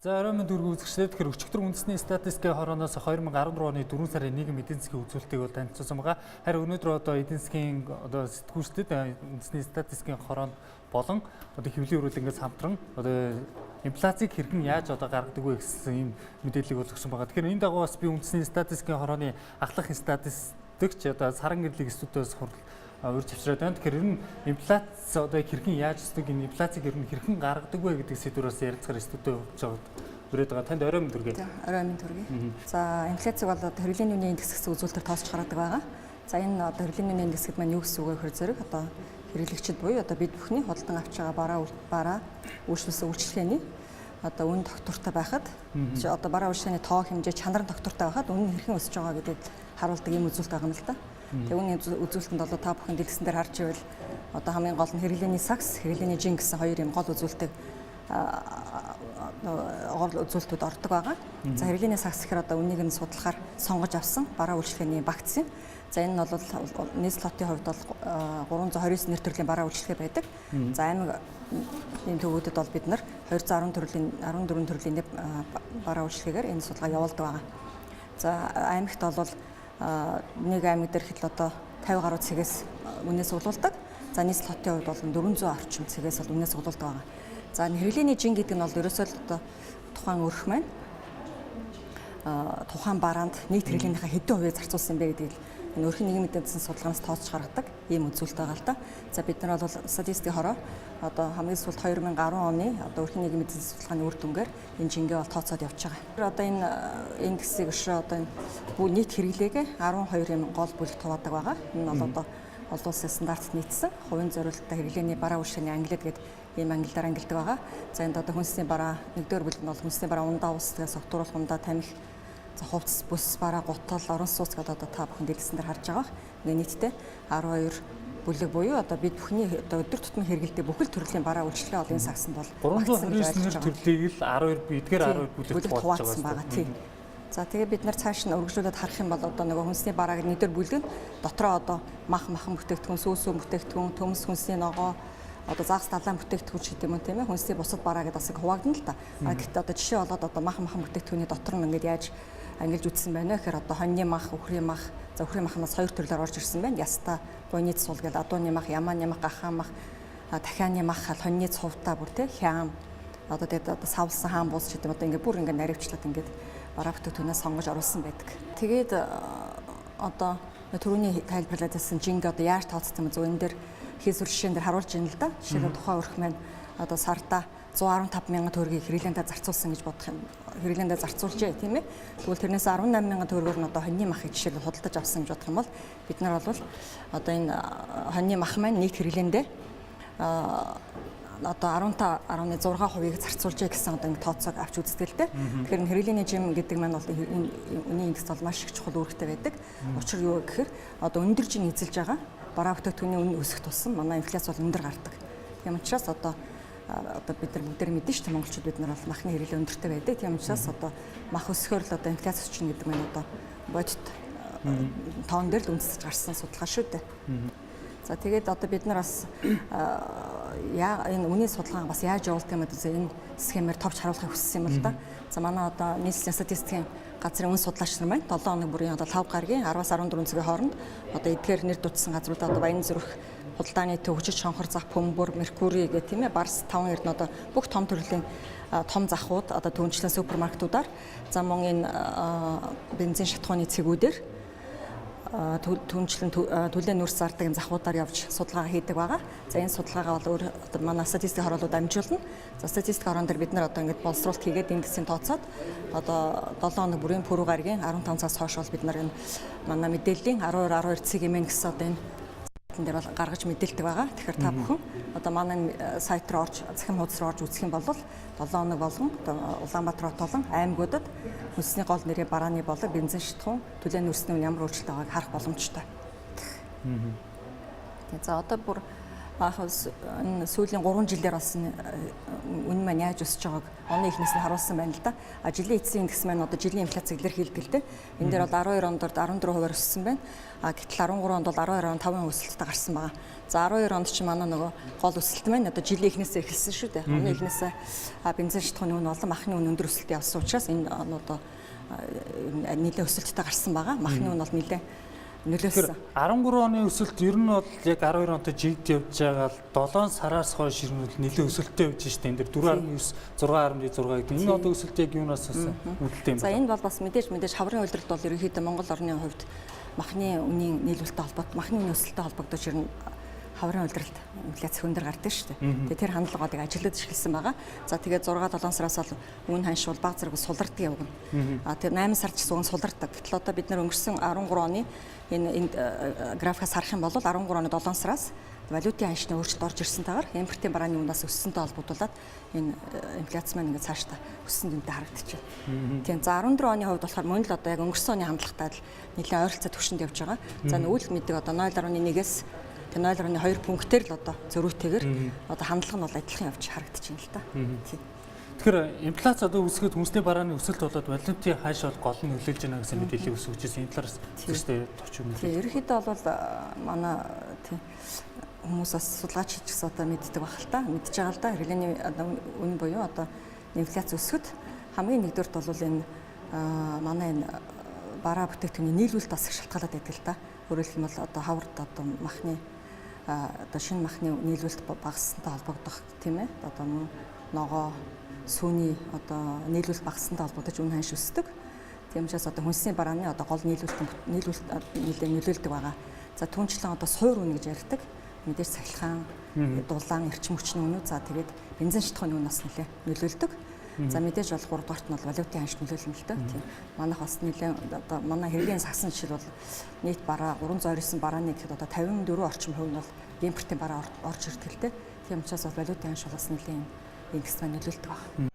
За оройн дөрөв үзэгчдээ тэгэхээр өчигдөр үндэсний статистикийн хорооноос 2014 оны 4 сарын 1 эдийн засгийн үзүүлэлтийг танилцуулсан байгаа. Харин өнөөдөр эдийн засгийн сэтгүүлчдэд үндэсний статистикийн хороонд болон хэвлэлийн үрэл ингээс хамтран инфляцийг хэрхэн яаж гаргадаг вэ гэсэн ийм мэдээллийг өгсөн байгаа. Тэгэхээр энэ дагуу бас би үндэсний статистикийн хорооны ахлах статистикч саран гэрлийг студиос урьж авчираад байна. Тэгэхээр ер нь инфляц хэрхэн яаж өсдөг, энэ инфляцийг хэрхэн гаргадаг вэ гэдэг сэдвүүрээс ярилцахаар студид явуулж өрөөд байгаа. Танд орой мэнд хүргэе. Орой мэнд хүргэе. За инфляцийг бол хэрэглээний үнийн индекс гэсэн үзүүлэлтээр тооцож гаргадаг байгаа. За энэ хэрэглээний үнийн индекс гэдэг маань юу гэсэн үг вэ гэхээр зэрэг хэрэглэгчид буюу бид бүхний худалдан авч байгаа бараа үйлчлүүлсэн үйлчлэгээний үн доктортой байхад бараа үйлчлэгээний тоо хэмжээ чанар доктортой байхад үнэ нь хэрхэн өсөж байгаа гэдгийг харуулдаг юм үзүүлэлт байгаа юм л да. Тэгээ үүний үзүүлэлтэнд та бүхэн дэлгэсэн дээр харж ивэл хамгийн гол нь хэрэглээний сакс, хэрэглээний жин гэсэн хоёр юм гол үзүүлэлтийг үзүүлэлтүүд ордог байгаа. За хэрэглээний сакс гэхээр үнийг нь судлахаар сонгож авсан бараа үйлчлэгээний багц юм. За энэ нь бол нийт лотын хувьд бол 329 нэр төрлийн бараа үйлчлэгээ байдаг. За аймгийн төвүүдэд бол бид нар 214 төрлийн бараа үйлчлэгээр энэ судалгаа явуулдаг байгаа. За аймагт бол нэг аймаг дээр хэд 50 гаруй цэгээс үнээс угуулдаг. За нийт лотын хувьд бол 400 орчим цэгээс бол үнээс угуулдаг байгаа. За хэрэглээний жин гэдэг нь бол ерөөсөө тухайн өрх маань тухайн бараанд нийт хэрэглээнийхээ хэдэн хувийг зарцуулсан бэ гэдгийг энэ өрхийн нийгмийн эдийн засгийн судалгаанаас тооцож гаргадаг ийм үзүүлэлт байгаа л да. За бид нар бол статистикийн хороо хамгийн сүүлд 2010 оны өрхийн нийгмийн эдийн засгийн судалгааны үр дүнгээр энэ жингээ бол тооцоод явж байгаа. Энэ индексийг энэ нийт хэрэглээгээ 12 юм гол бүлэгт хуваадаг байгаа. Энэ бол олон улсын стандартт нийцсэн хувийн зориулалттай хэрэглээний бараа үйлчлэгээний ангилал гэдэг ийм ангиллаар ангилдаг байгаа. За энд хүнсний бараа нэгдүгээр бүлэг нь бол хүнсний бараа ундаа ус, согтууруулах ундаа тамхи, хувцас, бүс бараа, гутал, орон сууц гэдэг та бүхэн дэлгэсэн дээр харж байгаа. Ингээ нийтдээ 12 бүлэг буюу бид бүхний өдөр тутмын хэрэгэлдэг бүхэл төрлийн бараа үйлчлэгээ энэ сагсанд бол 329 төрлийг л 12 эдгээр 12 бүлэгт хуваацсан байгаа. Тийм. За тэгээ бид нар цааш нь үргэлжлүүлээд харах юм бол хүнсний барааг нэгдүгээр бүлэг нь дотроо махан бүтээгдэхүүн, сүүсүү бүтээгдэхүүн, төмс хүнсний ногоо загас далайн бүтээгдэхүүн ч гэдэг юм тийм ээ хүнсний бусад бараа гэдэг бас хуваагдана л та. Гэхдээ жишээ болоод махан бүтээгдэхүүний дотор нь ингээд яаж ангилж үтсэн байна вэ гэхээр хоньны мах, үхрийн мах, за үхрийн махнаас хоёр төрлөөр орж ирсэн байна. Яста, буйны цул гэдэг адууны мах, ямааны мах, гахаан мах, дахианы мах, хоньны цувтаа бүр тийм хям тэгээд савлсан хаан буус ч гэдэг юм ингээд бүр ингээд наривчлаад ингээд бараа бүтээгдэхүүнээс сонгож оруулсан байдаг. Тэгээд түрүүний тайлбарлаадсан жинг яаж тооцсон юм зөв энэ дээр хийсвэр жишээн дээр харуулж байна л да. Жишээлбэл тухайн өрх маань сарда 115 мянган төгрөгийг хэрэглээндээ зарцуулсан гэж бодох юм. Хэрэглээндээ зарцуулжээ тийм ээ. Тэгвэл тэрнээс 18 мянган төгрөгөөр нь хоньны махыг жишээлбэл худалдаж авсан гэж бодох юм бол бид нар бол энэ хоньны мах маань нийт хэрэглээндээ 15.6%-ийг зарцуулжээ гэсэн ингэ тооцоог авч үздэг л дээ. Тэгэхээр хэрэглээний жим гэдэг маань бол үнийн индекс бол маш их чухал үүрэгтэй байдаг. Учир юу гэхээр өндөр жин эзэлж байгаа бараа бүтээгдэхүүний үнэ өсөх тусам манай инфляц бол өндөр гардаг. Тийм учраас бид нар бүгдээр мэдэн шүү дээ монголчууд бид нар бол махны хэрэглээ өндөртэй байдаг. Тийм учраас мах өсөхөөр л инфляц өсчин гэдэг маань бодит тоон дээр л үндэслэж гарсан судалгаа шүү дээ. За тэгээд бид нар бас энэ үнийн судалгаа бас яаж явуулдаг юм бэ? Энэ схемээр товч харуулахыг хүссэн юм л да. За манай нийслэлийн статистикийн газрын үнэ судлаач нар маань 7 хоног бүрийн 5 гаргийн 10-аас 14 цагийн хооронд эдгээр нэр дутсан газруудад Баян зүрх, Худалдааны төв, Хүчит шонхор зах, Бөмбөр, Меркури гэх тийм ээ Барс 5 эрдэнэ бүх том төрлийн том захууд түүнчлэн супермаркетуудаар за мөн энэ бензин шатхууны цэгүүдээр түнчлэн түлээн нүрс зардаг юм захуудаар явж судалгаа хийдэг байгаа. За энэ судалгаагаа бол манай статистикийн хороолууд амжуулна. За статистикийн хороон дээр бид нар ингээд боловсруулалт хийгээд индексийн тооцоод 7 хоног бүрийн пүрэв гарагийн 15 цагаас хойш бол бид нар энэ манай мэдээллийн 12 цэг эмэн гэсэн энэ дээр бол гаргаж мэдээлдэг байгаа. Тэгэхээр та бүхэн манай сайт руу орж захим хуудас руу орж үзэх юм бол 7 хоног болгон Улаанбаатар хот болон аймагуудад хүнсний гол нэрийн барааны болон бензин шатхуун түлээн нүрсний ямар өөрчлөлт байгааг харах боломжтой. За бүр энэ сүүлийн 3 жилээр бас үнэ маань яаж өсөж байгааг оны эхнээс нь харуулсан байна л да. Жилийн эцсийн индекс маань одоо жилийн инфляци илэрхийлдэг л дээ. Энэ дээр бол 12 онд 14% өссөн байна. Гэтэл 13 онд бол 12.5% өсөлттэй гарсан байгаа. За 12 онд ч манай нөгөө гол өсөлт маань одоо жилийн эхнээсээ эхэлсэн шүү дээ. Оны эхнээсээ бензин шатхууны үн болон махны үн өндөр өсөлт явсан учраас энэ одоо нэлээд өсөлттэй гарсан байгаа. Махны үн бол нэлээд нөлөөлсөн. 13 оны өсөлт ер нь бол яг 12 онтой жигд явж байгаа л 7 сараас хойш ер нь нэлээд өсөлттэй явж штэ. Энэ дээр 4.9 6.6 гэдэг. Энэ одоо өсөлт яг юунаас үүдэлтэй юм бэ? За энэ бол бас мэдээж хаврын улиралд бол ерөнхийдөө Монгол орны хувьд махны үнийн нийлүүлэлттэй холбоотой, махны үнийн өсөлттэй холбогдож ер нь хаврын улиралд инфляци өндөр гардаг шүү дээ. Тэр хандлагыг ажиглаж эхэлсэн байгаа. За тэгээд 6-7 сараас бол үн ханшуул баг зэрэг сулардаг явна. Тэр 8 сард ч гэсэн сулардаг. Гэтэл одоо бид нар өнгөрсөн 13 оны энэ графикаас харах юм бол 13 оны 7 сараас валютын ханшны өөрчлөлт орж ирсэнтэйгээр импортын барааны үнээс өссөнтэй холбогдуулаад энэ инфляци маань ингээд цаашдаа өссөн дүнтэй харагдчихэв. Тийм. За 14 оны хувьд болохоор мөн л одоо яг өнгөрсөн оны хандлагатай л нэлээд ойролцоо төвшөнд явж байгаа. За нүүл мэддэг одоо 0.1-ээс 0.2 пунктээр л одоо зөрүүтэйгээр одоо хандлага нь бол адилхан явж харагдчихэв л та. Тийм. Тэгэхээр инфляци одоо үүсгэхэд хүнсний барааны өсөлт болоод валютын ханш бол гол нь нөлөөлж байгаа гэсэн мэдээлэл өсөж ирсэн. Энэ талаас зөвхөн товч юм. Тийм. Ерөнхийдөө бол манай тийм хүмүүс бас судалгаач хийж гэсэн одоо мэддэг байх л та. Мэдж байгаа л да. Хэрэглээний үн буюу одоо инфляци өсөхөд хамгийн нэгдүгээрт бол энэ манай энэ бараа бүтээгдэхүүний нийлүүлэлт бас их шалтгаалаад байдаг л та. Өөрөөр хэлбэл одоо хаврд одоо махны одоо шинэ махны нийлүүлэлт багассантай холбогдох тийм ээ. Одоо ногоо сүүний одоо нийлүүлэлт багассантай холбогдож үн ханш өсдөг. Тийм учраас одоо хүнсний барааны одоо гол нийлүүлэлт нөлөөлдөг байгаа. За түүнчлэн одоо суур үн гэж ярьдаг. Мэдээж цахилгаан, дулаан, эрчим хүчний үнүүд за тэгээд бензин шатхууны үн бас нэлээ нөлөөлдөг. За мэдээж бол 3 дугаарт нь бол валютын ханш нөлөөлнө л дээ. Тийм. Манайх бас нэлээ одоо манай хэрэглээний сагсан жишээ бол нийт бараа 329 барааны гэхэд одоо 54 орчим хувь нь бол импортын бараа орж ирдэг л дээ. Тийм учраас бол валютын ханш бас нэлээ индекс маань нөлөөлдөг байна.